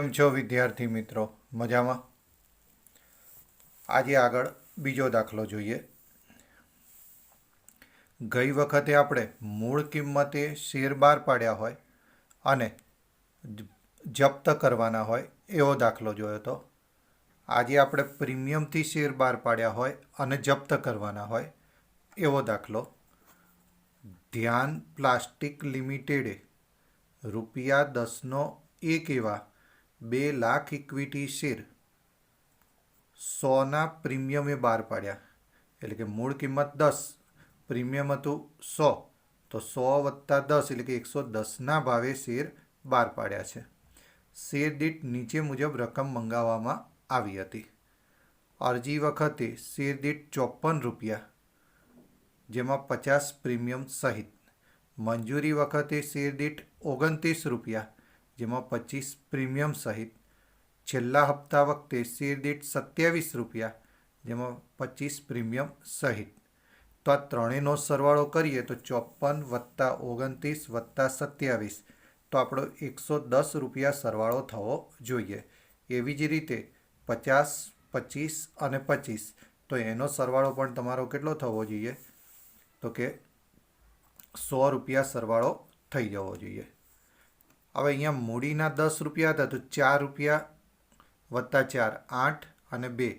केम छो विद्यार्थी मित्रों मजा में। आज आगळ बीजो दाखलो जोईए। गई वखते आपणे मूळ किंमते शेर बार पाड्या होय अने जप्त करवाना होय एवो दाखलो जोयो तो। आज आपणे प्रीमियम थी शेर बार पाड्या होय अने जप्त करवाना होय एवो दाखलो। ध्यान प्लास्टिक लिमिटेडे ₹10 एक एवा 2 लाख इक्विटी शेर 100 प्रीमियमे बार पाड्या। एटले के मूळ किंमत 10, प्रीमियम हतुं 100, तो 100 वत्ता 10 एटले के 110 भावे शेर बार पाड्या छे। शेर दीठ नीचे मुजब रकम मंगाववामां आवी हती। अरजी वखते शेर दीठ ₹54, जेमां 50 प्रीमियम सहित। मंजूरी वखते शेर दीठ ₹29, जेमां 25 प्रीमियम सहित। छेल्ला हप्ता वखते शेर दीठ ₹27, जेमां 25 प्रीमियम सहित। तो आ त्रणेयनो सरवाळो करीए तो 54 वत्ता 29 वत्ता 27, तो आपणो ₹110 सरवाळो थवो जोईए। एवी ज रीते 50, 25 अने 25, तो एनो सरवाळो पण तमारो केटलो थवो जोईए तो के ₹100 सरवाळो थई जवो जोईए। हवे अहींया मूડીના ₹10 હતા तो ₹4 वत्ता 4 8 अने 2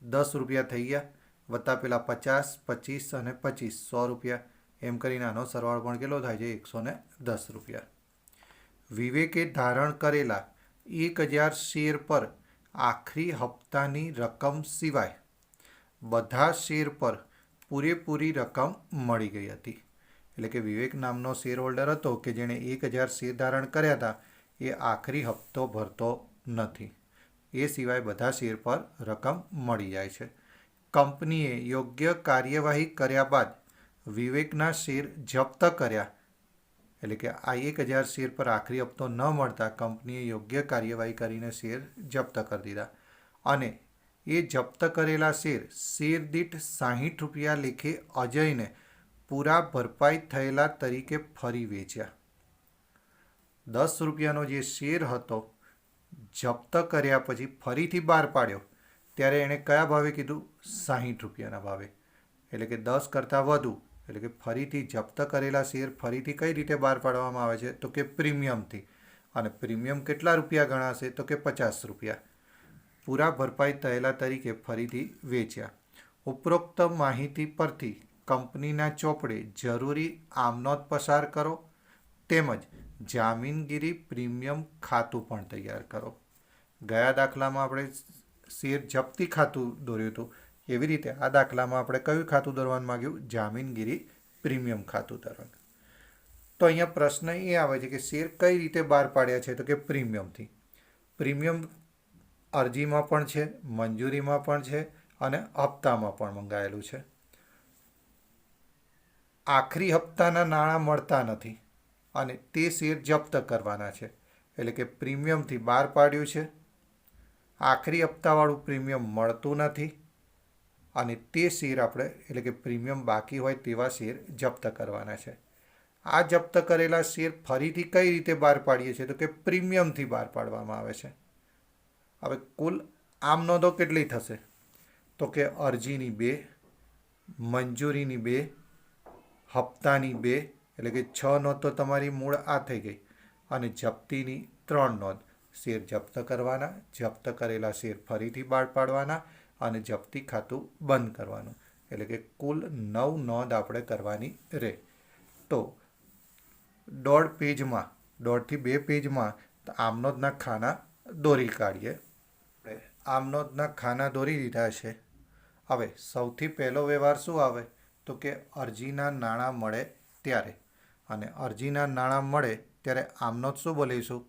₹10 थई गया वत्ता पेला 50, 25 अने 25 ₹100 एम करीने आनो सरवाळो पण केटलो थाय छे ₹110। विवेके धारण करेला 1000 शेर पर आखरी हप्तानी रकम सिवाय बधा शेर पर पूरेपूरी रकम मળી गई हती। એટલે કે વિવેક નામનો શેર હોલ્ડર હતો કે જેણે 1000 શેર ધારણ કર્યા હતા એ આખરી હપ્તો ભરતો નથી, એ સિવાય બધા શેર પર રકમ મળી જાય છે। કંપનીએ યોગ્ય કાર્યવાહી કર્યા બાદ વિવેકના શેર જપ્ત કર્યા, એટલે કે આ 1000 શેર પર આખરી હપ્તો ન મળતા કંપનીએ યોગ્ય કાર્યવાહી કરીને શેર જપ્ત કરી દીધા અને એ જપ્ત કરેલા શેર દીઠ ₹60 લેખે અજયને પૂરા ભરપાઈ થયેલા તરીકે ફરી વેચ્યા। ₹10નો જે શેર હતો જપ્ત કર્યા પછી ફરીથી બહાર પાડ્યો ત્યારે એણે કયા ભાવે કીધું? ₹60ના ભાવે, એટલે કે 10 કરતાં વધુ, એટલે કે ફરીથી જપ્ત કરેલા શેર ફરીથી કઈ રીતે બહાર પાડવામાં આવે છે તો કે પ્રીમિયમથી, અને પ્રીમિયમ કેટલા રૂપિયા ગણાશે તો કે ₹50। પૂરા ભરપાઈ થયેલા તરીકે ફરીથી વેચ્યા। ઉપરોક્ત માહિતી પરથી કંપનીના ચોપડે જરૂરી આમનોંધ પસાર કરો તેમજ જામીનગીરી પ્રીમિયમ ખાતું પણ તૈયાર કરો। ગયા દાખલામાં આપણે શેર જપ્તી ખાતું દોર્યું હતું, એવી રીતે આ દાખલામાં આપણે કયું ખાતું દોરવાનું માગ્યું? જામીનગીરી પ્રીમિયમ ખાતું દોરવાનું। તો અહીંયા પ્રશ્ન એ આવે છે કે શેર કઈ રીતે બહાર પાડ્યા છે તો કે પ્રીમિયમથી। પ્રીમિયમ અરજીમાં પણ છે, મંજૂરીમાં પણ છે અને હપ્તામાં પણ મંગાયેલું છે। આખરી હપ્તાના નાણાં મળતા નથી અને તે શેર જપ્ત કરવાના છે, એટલે કે પ્રીમિયમથી બહાર પાડ્યું છે, આખરી હપ્તાવાળું પ્રીમિયમ મળતું નથી અને તે શેર આપણે એટલે કે પ્રીમિયમ બાકી હોય તેવા શેર જપ્ત કરવાના છે। આ જપ્ત કરેલા શેર ફરીથી કઈ રીતે બહાર પાડીએ છીએ તો કે પ્રીમિયમથી બહાર પાડવામાં આવે છે। હવે કુલ આમ નોંધો કેટલી થશે તો કે અરજીની 2, મંજૂરીની 2, હપ્તાની 2, એટલે કે 6 નોંધ તો તમારી મૂળ આ થઈ ગઈ, અને જપ્તીની 3 નોંધ। શેર જપ્ત કરવાના, જપ્ત કરેલા શેર ફરીથી બહાર પાડવાના અને જપ્તી ખાતું બંધ કરવાનું, એટલે કે કુલ 9 નોંધ આપણે કરવાની રહે। તો 1.5 પેજમાં, 1.5 થી 2 પેજમાં આમનોંધના ખાના દોરી કાઢીએ। આમનોંધના ખાના દોરી દીધા છે। હવે સૌથી પહેલો વ્યવહાર શું આવે તો કે અરજીના નાણાં મળે ત્યારે, અને અરજીના નાણાં મળે ત્યારે આમનોંધ શું બોલીશું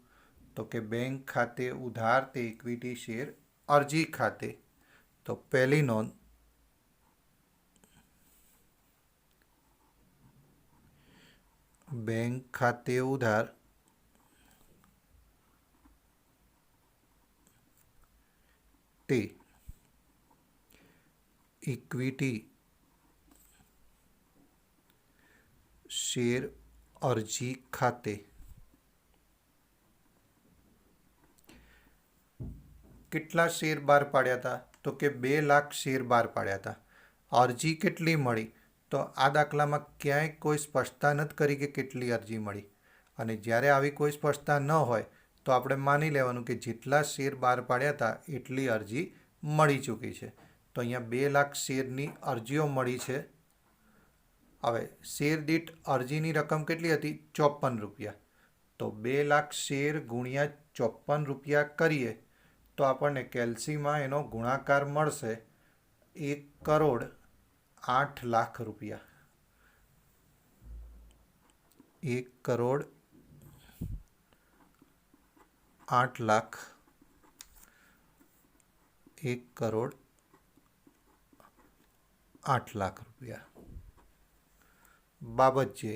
તો કે બેંક ખાતે ઉધાર તે ઇક્વિટી શેર અરજી ખાતે। તો પહેલી નોંધ બેંક ખાતે ઉધાર તે ઇક્વિટી શેર અરજી ખાતે। કેટલા શેર બહાર પાડ્યા હતા? તો કે 2,00,000 શેર બહાર પાડ્યા હતા. અરજી કેટલી મળી? તો આ દાખલામાં ક્યાંય કોઈ સ્પષ્ટતા નથી કરી કે કેટલી અરજી મળી. અને જ્યારે આવી કોઈ સ્પષ્ટતા ન હોય તો આપણે માની લેવાનું કે જેટલા શેર બહાર પાડ્યા હતા એટલી અરજી મળી ચૂકી છે. તો અહીંયા 2,00,000 શેરની અરજીઓ મળી છે. હવે શેર દીઠ અરજીની રકમ કેટલી હતી? 54 રૂપિયા. તો 2,00,000 શેર ગુણ્યા 54 રૂપિયા કરીએ તો આપણને કેલ્સીમાં એનો ગુણાકાર મળશે 1,08,00,000 રૂપિયા. 1,08,00,000. 1,08,00,000 રૂપિયા. બાબત છે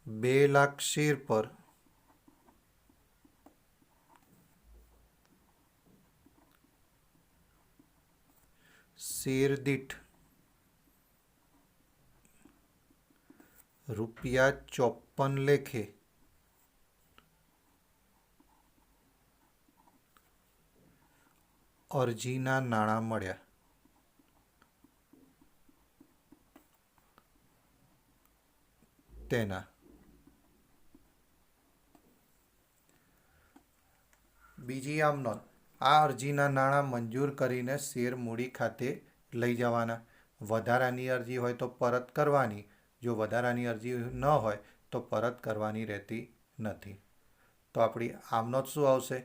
2,00,000 શેર પર શેર દીઠ ₹54 લેખે અરજીના નાણાં મળ્યા. તેના બીજી આમ નોંધ, આ અરજીના નાણાં મંજૂર કરીને શેર મૂડી ખાતે લઈ જવાના. વધારાની અરજી હોય તો પરત કરવાની. જો વધારાની અરજી ન હોય તો પરત કરવાની રહેતી નથી. તો આપણી આમ નોંધ શું આવશે?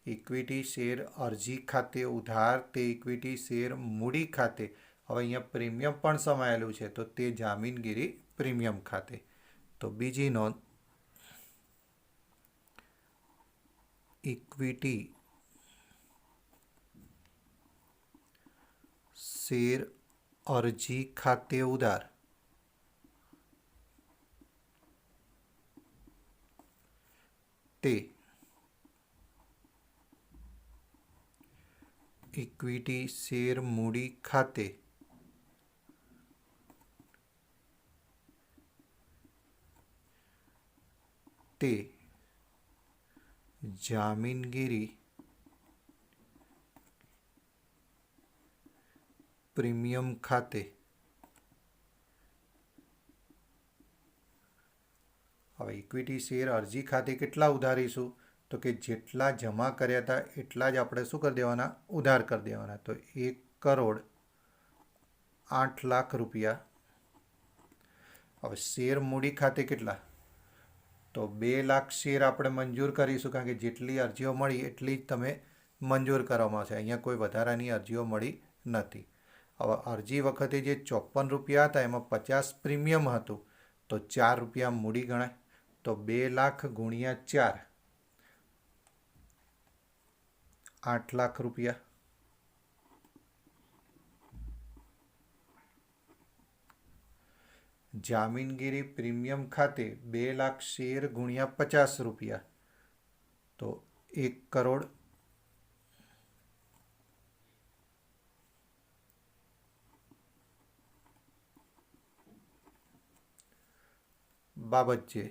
ઇક્વિટી શેર અરજી ખાતે ઉધાર તે ઇક્વિટી શેર મૂડી ખાતે. હવે અહીંયા પ્રીમિયમ પણ સમાયેલું છે તો તે જામીનગીરી પ્રીમિયમ ખાતે. તો બીજી નોંધ, ઇક્વિટી શેર અરજી ખાતે ઉધાર તે ઇક્વિટી શેર મૂડી ખાતે તે જામીનગીરી પ્રીમિયમ ખાતે. હવે ઇક્વિટી શેર અરજી ખાતે કેટલા ઉધારીશું? તો કે જેટલા જમા કર્યા હતા એટલા જ આપણે શું કરી દેવાના? ઉધાર કરી દેવાના. તો 1,08,00,000 રૂપિયા. હવે શેર મૂડી ખાતે કેટલા? તો 2,00,000 શેર આપણે મંજૂર કરીશું કારણ કે જેટલી અરજીઓ મળી એટલી જ તમે મંજૂર કરવામાં આવશે. અહીંયા કોઈ વધારાની અરજીઓ મળી નથી. હવે અરજી વખતે જે 54 રૂપિયા હતા એમાં 50 પ્રીમિયમ હતું તો 4 રૂપિયા મૂડી ગણાય. તો 2,00,000 ગુણ્યા 4, 8,00,000 રૂપિયા. જામીનગીરી પ્રીમિયમ ખાતે 2,00,000 શેર ગુણ્યા 50 રૂપિયા તો 1 કરોડ. બાબત છે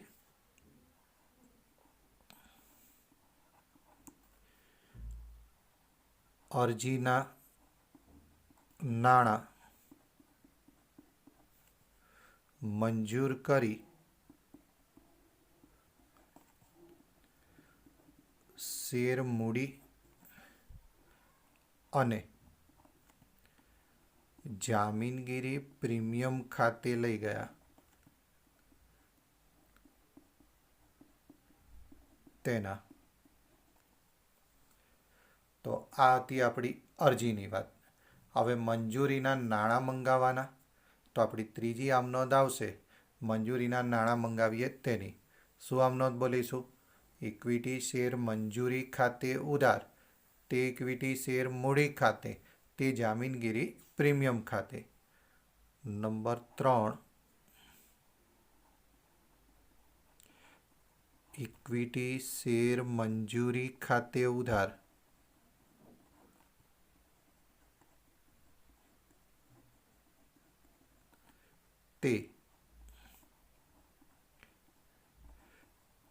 અરજીના નાણાં મંજૂર કરી શેર મૂડી અને જામીનગીરી પ્રીમિયમ ખાતે લઈ ગયા. તેના. તો આ હતી આપણી અરજીની વાત. હવે મંજૂરીના નાણાં મંગાવવાના. તો આપણી ત્રીજી આમ નોંધ આવશે મંજૂરીના નાણાં મંગાવીએ તેની. શું આમ નોંધ બોલીશું? ઇક્વિટી શેર મંજૂરી ખાતે ઉધાર તે ઇક્વિટી શેર મૂડી ખાતે તે જામીનગીરી પ્રીમિયમ ખાતે. નંબર 3, ઇક્વિટી શેર મંજૂરી ખાતે ઉધાર તે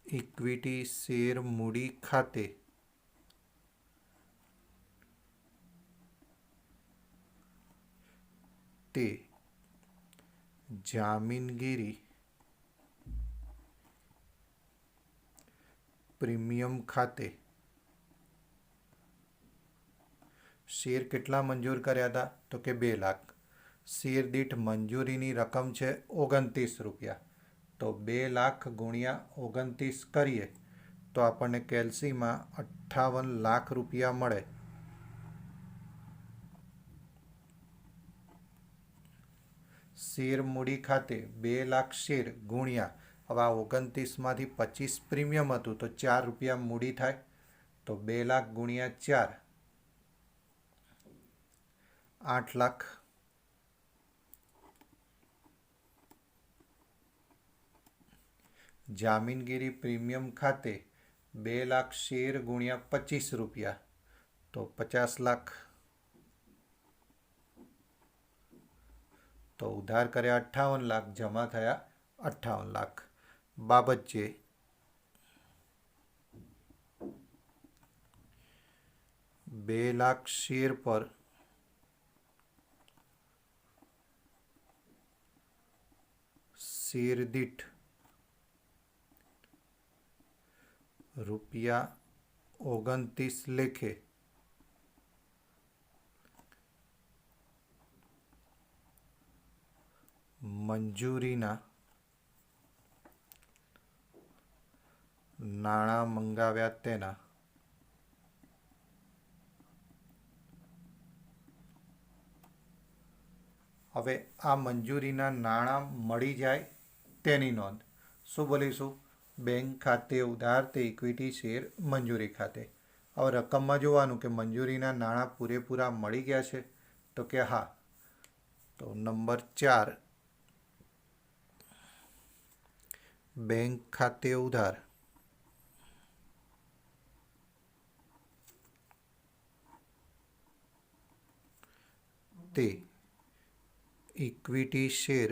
ઇક્વિટી શેર મૂડી ખાતે તે જામીનગીરી પ્રીમિયમ ખાતે શેર કેટલા મંજૂર કર્યા હતા? તો કે 2 લાખ. શેર દીઠ મંજૂરીની રકમ છે 29 રૂપિયા. તો 2 લાખ ગુણ્યા 29 કરીએ તો આપણને કેલ્સીમાં 58 લાખ રૂપિયા મળે. શેર મૂડી ખાતે 2 લાખ શેર ગુણ્યા, હવે આ 29માંથી 25 પ્રીમિયમ હતું તો 4 રૂપિયા મૂડી થાય. તો 2 લાખ ગુણ્યા 4 8 લાખ. જામીનગીરી પ્રીમિયમ ખાતે 2 લાખ શેર ગુણ્યા 25 રૂપિયા તો 50 લાખ. તો ઉધાર કર્યા 58 લાખ, જમા થયા 58 લાખ. બાબત છે 2 લાખ શેર પર શેર દીઠ રૂપિયા 29 લેખે મંજૂરીના નાણાં મંગાવ્યા તેના હવે આ મંજૂરીના નાણાં મળી જાય તેની નોંધ. શું બોલીશું? બેંક ખાતે ઉધાર તે ઇક્વિટી શેર મંજૂરી ખાતે. હવે રકમમાં જોવાનું કે મંજૂરીના નાણાં પૂરેપૂરા મળી ગયા છે તો કે હા. તો નંબર 4, બેંક ખાતે ઉધાર તે ઇક્વિટી શેર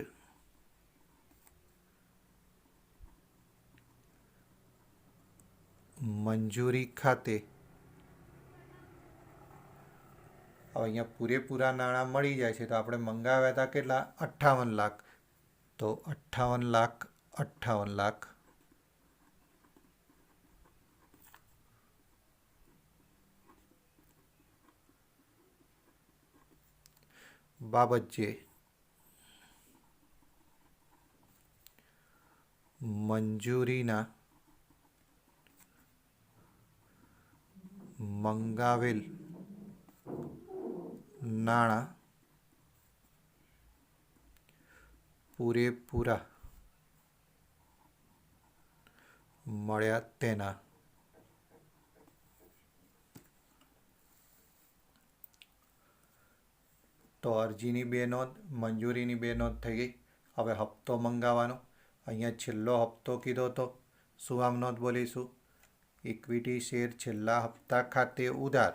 મંજૂરી ખાતે. હવે અહીંયા પૂરેપૂરા નાણાં મળી જાય છે તો આપણે મંગાવ્યા હતા કેટલા? 58 લાખ. તો 58 લાખ 58 લાખ. બાબત છે મંજૂરીના મંગાવેલ નાણાં પૂરેપૂરા મળ્યા તેના. તો અરજીની 2 નોંધ, મંજૂરીની 2 નોંધ થઈ ગઈ. હવે હપ્તો મંગાવવાનો. અહીંયા છેલ્લો હપ્તો કીધો તો શું આમ નોંધ બોલીશું? ઇક્વિટી શેર છેલ્લા હપ્તા ખાતે ઉધાર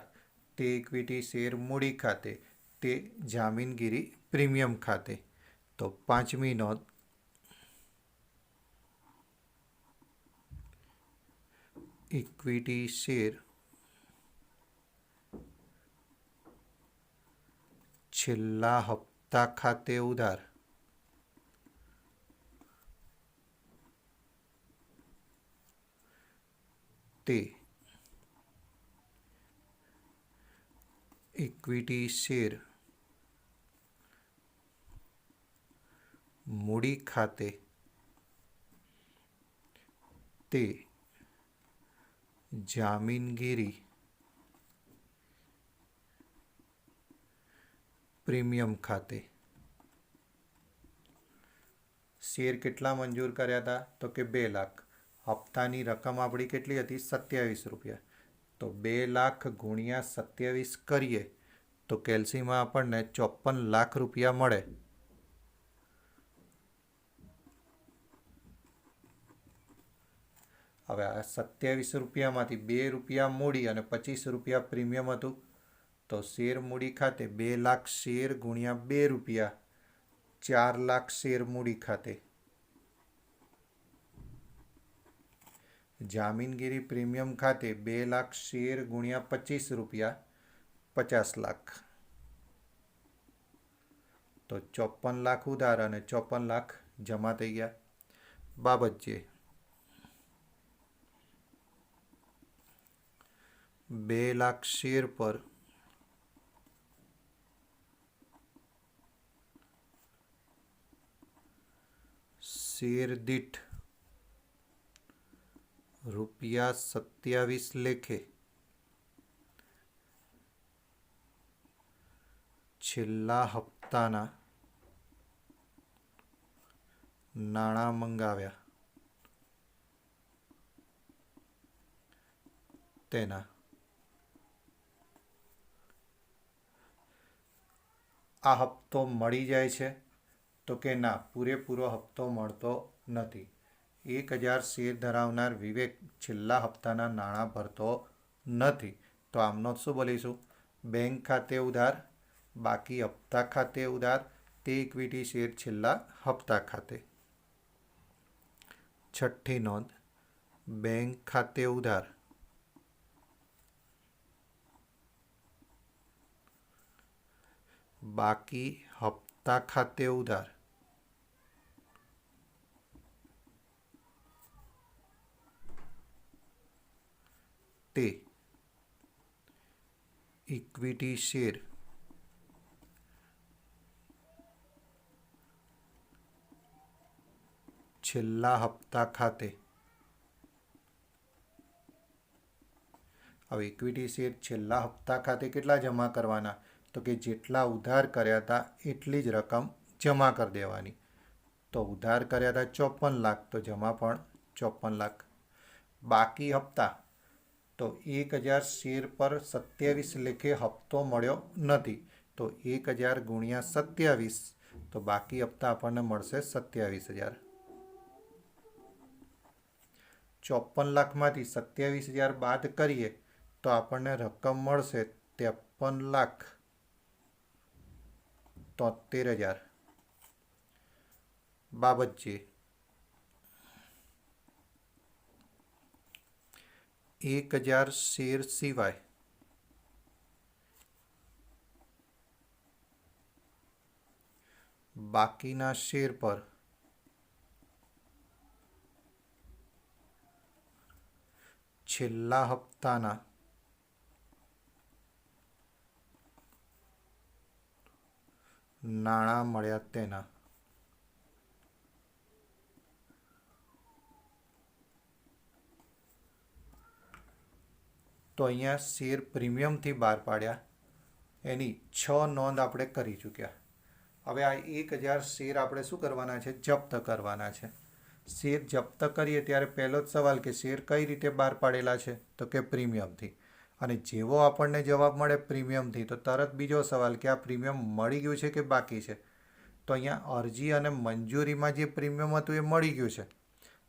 તે ઇક્વિટી શેર મૂડી ખાતે તે જામીનગીરી પ્રીમિયમ ખાતે. તો 5મી નોંધ, ઇક્વિટી શેર છેલ્લા હપ્તા ખાતે ઉધાર તે ઇક્વિટી શેર મૂડી ખાતે તે જામીનગીરી પ્રીમિયમ ખાતે. શેર કેટલા મંજૂર કર્યા હતા? તો કે 2 લાખ. હપ્તાની રકમ આપણી કેટલી હતી? 27 રૂપિયા. તો 2 લાખ ગુણ્યા 27 કરીએ તો કેલ્સીમાં આપણને 54 લાખ રૂપિયા મળે. હવે આ 27 રૂપિયામાંથી 2 રૂપિયા મૂડી અને 25 રૂપિયા પ્રીમિયમ હતું. તો શેર મૂડી ખાતે 2 લાખ શેર ગુણ્યા 2 રૂપિયા 4 લાખ શેર મૂડી ખાતે. જામીનગીરી પ્રીમિયમ ખાતે 2,00,000 શેર ગુણ્યા 25 રૂપિયા 50 લાખ, તો 54 લાખ ઉધાર અને 54 લાખ જમા થઈ ગયા. બાબત જે 2,00,000 શેર પર શેર દીઠ રૂપિયા 27 લેખે છેલ્લા હપ્તાના નાણાં મંગાવ્યા તેના આ હપ્તો મળી જાય છે તો કે ના, પૂરેપૂરો હપ્તો મળતો નથી. 1,000 શેર ધરાવનાર વિવેક છેલ્લા હપ્તાના નાણાં ભરતો નથી, તો આમનો શું બોલીશું? બેંક ખાતે ઉધાર, બાકી હપ્તા ખાતે ઉધાર, તે ઇક્વિટી શેર છેલ્લા હપ્તા ખાતે. છઠ્ઠી નોંધ, બેંક ખાતે ઉધાર, બાકી હપ્તા ખાતે ઉધાર, તે ઇક્વિટી શેર છેલ્લા હપ્તા ખાતે. હવે ઇક્વિટી શેર છેલ્લા હપ્તા ખાતે કેટલા જમા કરવાના? તો કે જેટલા ઉધાર કર્યા હતા એટલી જ રકમ જમા કરી દેવાની. તો ઉધાર કર્યા હતા 54 લાખ, તો જમા પણ 54 લાખ. બાકી હપ્તા, તો 1,000 શેર પર 27 લેખે હપ્તો મળ્યો નથી, તો 1,000 ગુણ્યા 27, તો બાકી હપ્તા આપણને મળશે 27,000. 54 લાખમાંથી 27,000 બાદ કરીએ તો આપણને રકમ મળશે 53,73,000. બાબત જે 1,000 શેર સિવાય બાકીના શેર પર છેલ્લા હપ્તાના નાણાં મળ્યા તેના. તો અહીંયા શેર પ્રીમિયમથી બહાર પાડ્યા, એની 6 નોંધ આપણે કરી ચૂક્યા. હવે આ 1,000 શેર આપણે શું કરવાના છે? જપ્ત કરવાના છે. શેર જપ્ત કરીએ ત્યારે પહેલો જ સવાલ કે શેર કઈ રીતે બહાર પાડેલા છે? તો કે પ્રીમિયમથી. અને જેવો આપણને જવાબ મળે પ્રીમિયમથી, તો તરત બીજો સવાલ કે આ પ્રીમિયમ મળી ગયું છે કે બાકી છે? તો અહીંયા અરજી અને મંજૂરીમાં જે પ્રીમિયમ હતું એ મળી ગયું છે,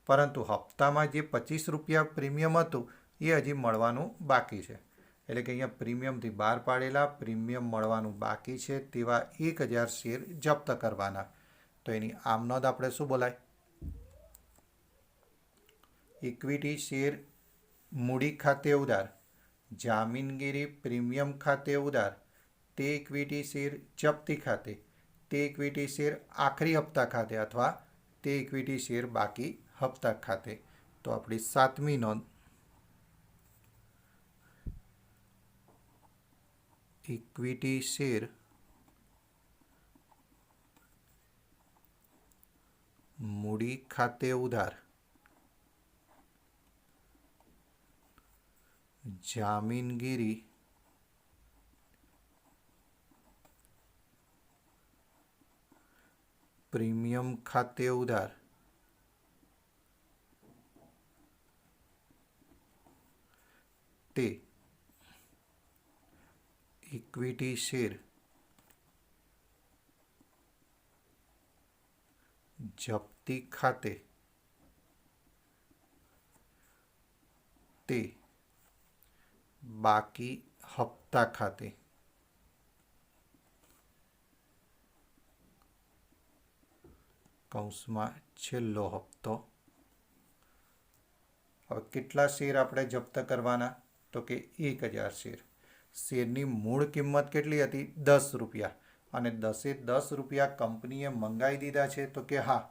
પરંતુ હપ્તામાં જે 25 રૂપિયા પ્રીમિયમ હતું એ હજી મળવાનું બાકી છે. એટલે કે અહીંયા પ્રીમિયમથી બહાર પાડેલા, પ્રીમિયમ મળવાનું બાકી છે તેવા 1,000 શેર જપ્ત કરવાના. તો એની આમ નોંધ આપણે શું બોલાય? ઇક્વિટી શેર મૂડી ખાતે ઉધાર, જામીનગીરી પ્રીમિયમ ખાતે ઉધાર, તે ઇક્વિટી શેર જપ્તી ખાતે, તે ઇક્વિટી શેર આખરી હપ્તા ખાતે અથવા તે ઇક્વિટી શેર બાકી હપ્તા ખાતે. તો આપણી 7મી નોંધ, ઇક્વિટી શેર મૂડી ખાતે ઉધાર, જામીનગીરી પ્રીમિયમ ખાતે ઉધાર, તે ઇક્વિટી શેર જપ્તી ખાતે, તે બાકી હપ્તા ખાતે. કૌંસમાં છેલ્લો હપ્તો. હવે કેટલા શેર આપણે જપ્ત કરવાના? તો કે 1000 શેર. શેરની મૂળ કિંમત કેટલી હતી? 10 રૂપિયા. અને 10 રૂપિયા કંપનીએ મંગાવી દીધા છે? તો કે હા,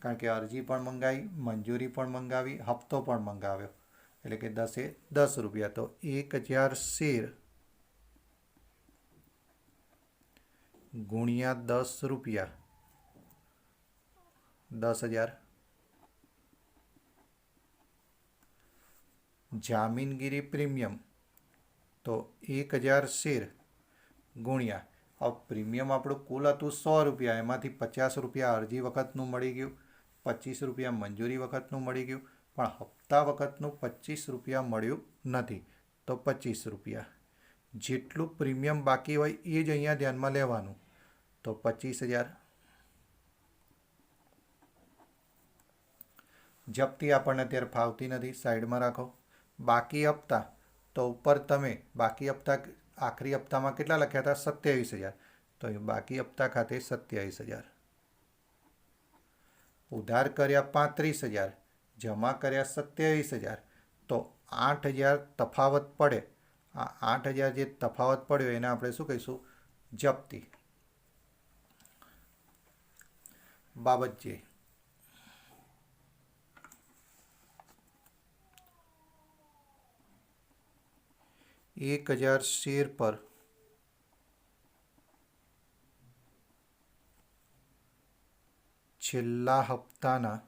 કારણ કે અરજી પણ મંગાવી, મંજૂરી પણ મંગાવી, હપ્તો પણ મંગાવ્યો, એટલે કે 10 રૂપિયા. તો 1000 શેર ગુણ્યા 10 રૂપિયા, 10,000. જામીનગીરી પ્રીમિયમ તો 1000 શેર ગુણ્યા, હવે પ્રીમિયમ આપણું કુલ હતું 100 રૂપિયા, એમાંથી 50 રૂપિયા અરજી વખતનું મળી ગયું, 25 રૂપિયા મંજૂરી વખતનું મળી ગયું, પણ હપ્તા વખતનું 25 રૂપિયા મળ્યું નથી. તો 25 રૂપિયા જેટલું પ્રીમિયમ બાકી હોય એ જ અહીંયા ધ્યાનમાં લેવાનું. તો 25,000. જપ્તી આપણને અત્યારે ફાવતી નથી, સાઈડમાં રાખો. બાકી હપ્તા, તો ઉપર તમે બાકી હપ્તા આખરી હપ્તામાં કેટલા લખ્યા હતા? 27,000. તો એ બાકી હપ્તા ખાતે 27,000. ઉધાર કર્યા 35,000, જમા કર્યા 27,000. તો 8,000 તફાવત પડે. આ 8,000 જે તફાવત પડ્યો એને આપણે શું કહીશું? જપ્તી. બાબત જે 1000 શેર પર છેલ્લા હપ્તાના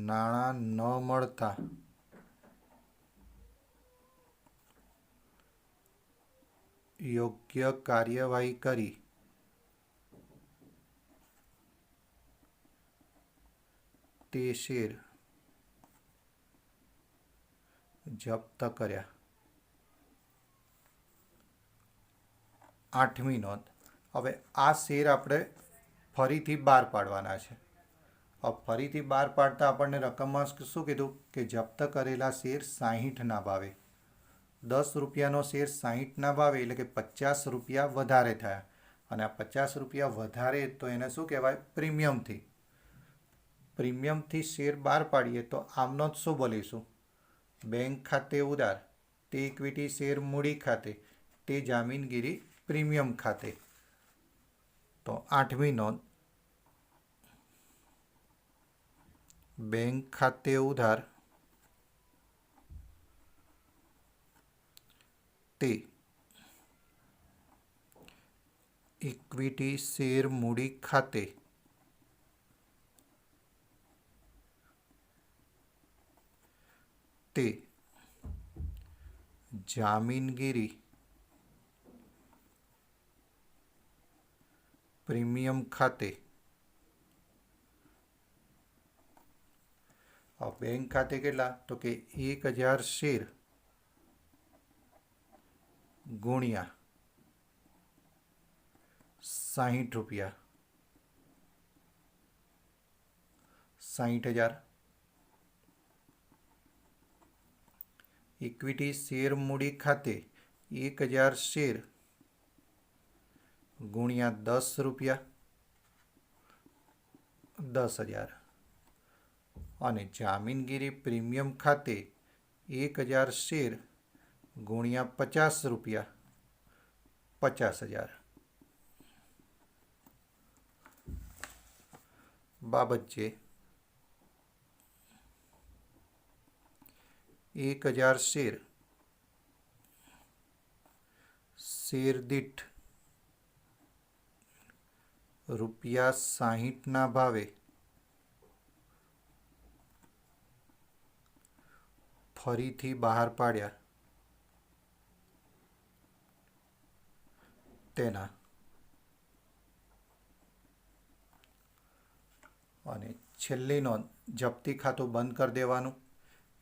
નાણાં ન મળતા યોગ્ય કાર્યવાહી કરી તે શેર જપ્ત કર્યા. 8મી નોંધ. હવે આ શેર આપણે ફરીથી બહાર પાડવાના છે. હવે ફરીથી બહાર પાડતા આપણને રકમમાં શું કીધું? કે જપ્ત કરેલા શેર 60ના ભાવે. 10 રૂપિયાનો શેર 60ના ભાવે, એટલે કે 50 રૂપિયા વધારે થયા. અને આ 50 રૂપિયા વધારે તો એને શું કહેવાય? પ્રીમિયમથી. પ્રીમિયમથી શેર બહાર પાડીએ તો આમનો જ શું બોલીશું? બેંક ખાતે ઉધાર, તે ઇક્વિટી શેર મૂડી ખાતે, તે જામીનગીરી પ્રીમિયમ ખાતે. તો 8મી નોંધ, બેંક ખાતે ઉધાર તે ઇક્વિટી શેર મૂડી ખાતે તે જામીનગીરી પ્રીમિયમ ખાતે. બેંક ખાતે કેટલા? તો કે 1000 શેર ગુણ્યા 60 રૂપિયા, 60,000. ઇક્વિટી શેર મૂડી ખાતે 1000 શેર ગુણ્યા 10 રૂપિયા, 10,000. અને જામીનગીરી પ્રીમિયમ ખાતે 1000 શેર ગુણ્યા 50 રૂપિયા, 50,000. બાબત છે 1000 શેર શેર દીઠ રૂપિયા 60ના ભાવે ફરીથી બહાર પાડ્યા તેના. અને છેલ્લી નોંધ, જપ્તી ખાતું બંધ કરી દેવાનું,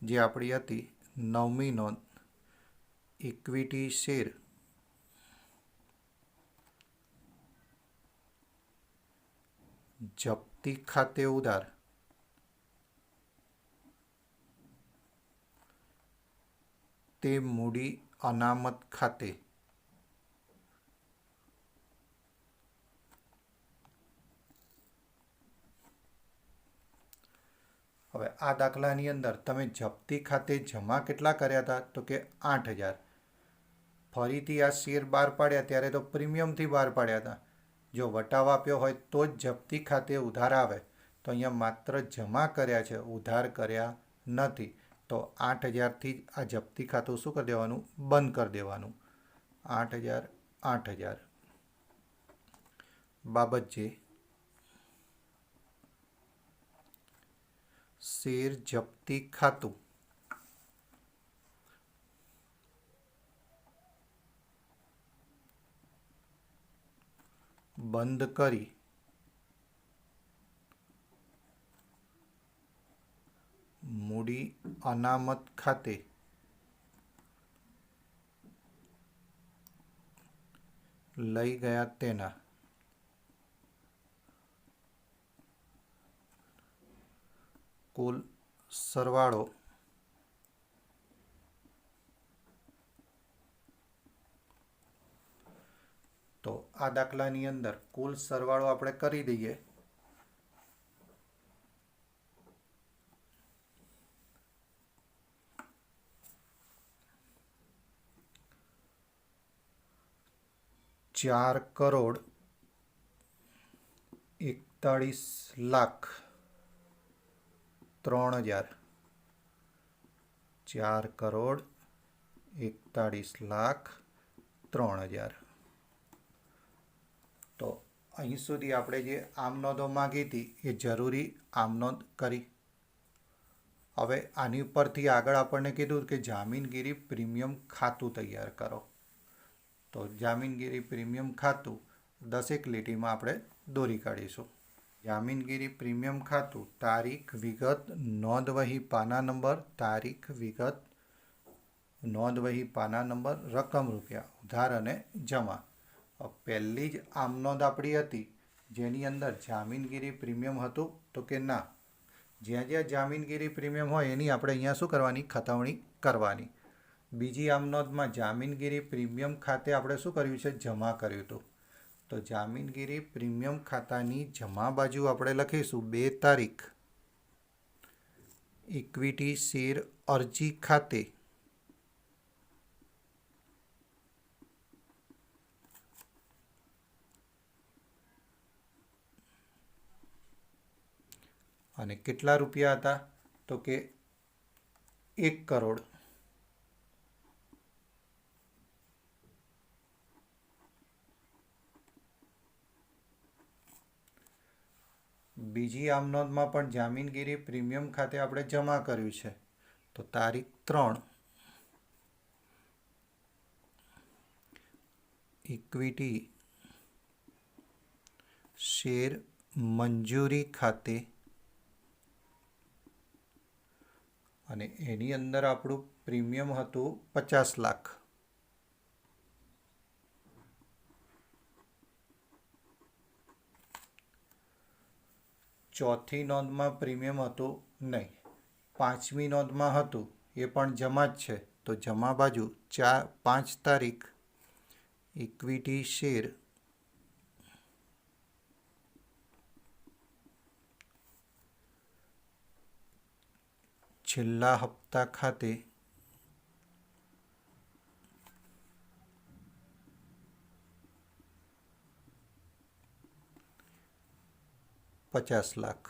જે આપણી હતી 9મી નોંધ, ઇક્વિટી શેર જપ્તી ખાતે ઉધાર તે મૂડી અનામત ખાતે. હવે આ દાખલાની અંદર તમે જપ્તી ખાતે જમા કેટલા કર્યા હતા? તો કે 8,000. ફરીથી આ શેર બહાર પાડ્યા ત્યારે તો પ્રીમિયમથી બહાર પાડ્યા હતા. જો વટાવ આપ્યો હોય તો જ જપ્તી ખાતે ઉધાર આવે. તો અહીંયા માત્ર જમા કર્યા છે, ઉધાર કર્યા નથી. તો 8,000થી આ જપ્તી ખાતું શું કરી દેવાનું? બંધ કરી દેવાનું. 8,000 8,000. બાબતજી, શેર જપ્તી ખાતું બંધ કરી મૂડી અનામત ખાતે લઈ ગયા તેના કુલ સરવાળો તો આ દાખલાની અંદર કુલ સરવાળો આપણે કરી દઈએ. ₹4,41,03,000. 4,41,03,000. તો અહીં સુધી આપણે જે આમનોંધો માગી હતી એ જરૂરી આમનોંધ કરી. હવે આની ઉપરથી આગળ આપણને કીધું કે જામીનગીરી પ્રીમિયમ ખાતું તૈયાર કરો. તો જામીનગીરી પ્રીમિયમ ખાતું 10 લીટીમાં આપણે દોરી કાઢીશું. જામીનગીરી પ્રીમિયમ ખાતું તારીખ, વિગત, નોંધવહી પાના નંબર, તારીખ, વિગત, નોંધવહી પાના નંબર, રકમ રૂપિયા, ઉધાર અને જમા. પહેલી જ આમનોંધ આપણી હતી જેની અંદર જામીનગીરી પ્રીમિયમ હતું તો કે ના. જ્યાં જ્યાં જામીનગીરી પ્રીમિયમ હોય એની આપણે અહીંયા શું કરવાની? ખતવણી કરવાની. બીજી આમનોંધમાં જામીનગીરી પ્રીમિયમ ખાતે આપણે શું કર્યું છે? જમા કર્યું હતું. તો જામીનગીરી પ્રીમિયમ ખાતાની જમા બાજુ આપણે લખીશું 2 તારીખ ઇક્વિટી શેર અરજી ખાતે અને કેટલા રૂપિયા હતા? તો કે 1 કરોડ. બીજી આમનોંધમાં પણ જામીનગીરી પ્રીમિયમ ખાતે આપણે જમા કર્યું છે. તો તારીખ 3 ઇક્વિટી શેર મંજૂરી ખાતે અને એની અંદર આપણું પ્રીમિયમ હતું 50 લાખ. ચોથી નોંધમાં પ્રીમિયમ હતું નહીં. પાંચમી નોંધમાં હતું એ પણ જમા જ છે. તો જમા બાજુ 5 તારીખ ઇક્વિટી શેર છેલ્લા હપ્તા ખાતે ₹50 લાખ.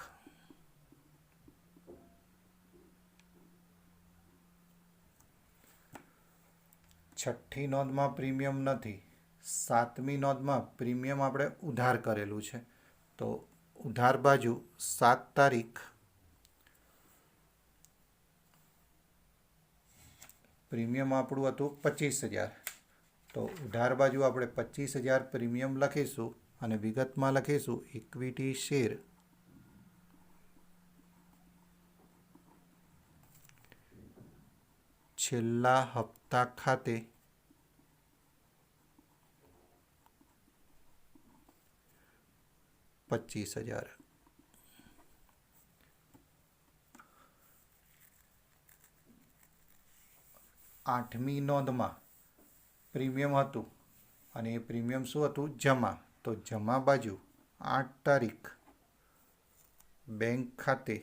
છઠ્ઠી નોંધમાં પ્રીમિયમ નથી. સાતમી નોંધમાં પ્રીમિયમ આપણે ઉધાર કરેલું છે. તો ઉધાર બાજુ 7 તારીખ પ્રીમિયમ આપણું હતું 25,000. તો ઉધાર બાજુ આપણે 25,000 પ્રીમિયમ લખીશું અને વિગતમાં લખીશું ઇક્વિટી શેર છેલ્લા હપ્તા ખાતે ₹25,000. આઠમી નોંધમાં પ્રીમિયમ હતું અને એ પ્રીમિયમ શું હતું? જમા. તો જમા બાજુ 8 તારીખ બેંક ખાતે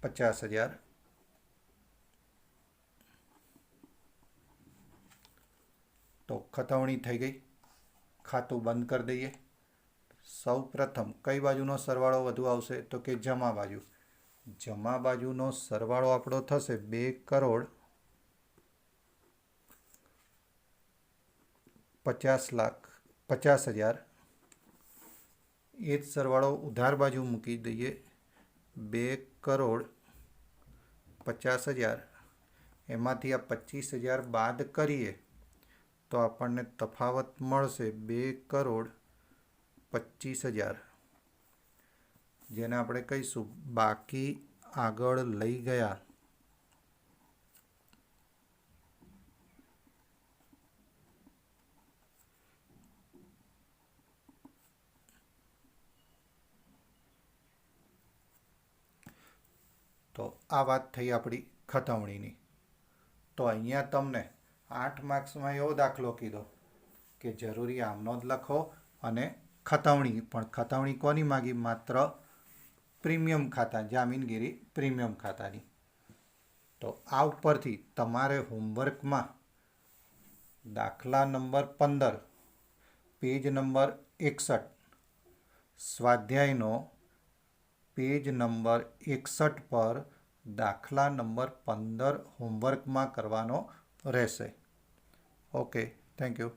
50,000 તો ખતવણી થઈ ગઈ. ખાતું બંધ કરી દઈએ. સૌ પ્રથમ કઈ બાજુનો સરવાળો વધુ આવશે તો કે જમા બાજુ. જમા બાજુનો સરવાળો આપણો થશે 2,50,00,000. એ જ સરવાળો ઉધાર બાજુ મૂકી દઈએ. 2,50,00,000. એમાંથી આ 25,000 બાદ કરીએ તો આપણને તફાવત મળશે 2,25,000, જેને આપણે કહીશું બાકી આગળ લઈ ગયા. તો આ વાત થઈ આપણી ખતવણીની. તો અહીંયા તમને 8 માર્ક્સમાં એવો દાખલો કીધો કે જરૂરી આમનો જ લખો અને ખતવણી. પણ ખતવણી કોની માગી? માત્ર પ્રીમિયમ ખાતા, જામીનગીરી પ્રીમિયમ ખાતાની. તો આ ઉપરથી તમારે હોમવર્કમાં દાખલા નંબર 15 પેજ નંબર 61, સ્વાધ્યાયનો પેજ નંબર 61 પર દાખલા નંબર 15 હોમવર્કમાં કરવાનો રહેશે. Okay, thank you.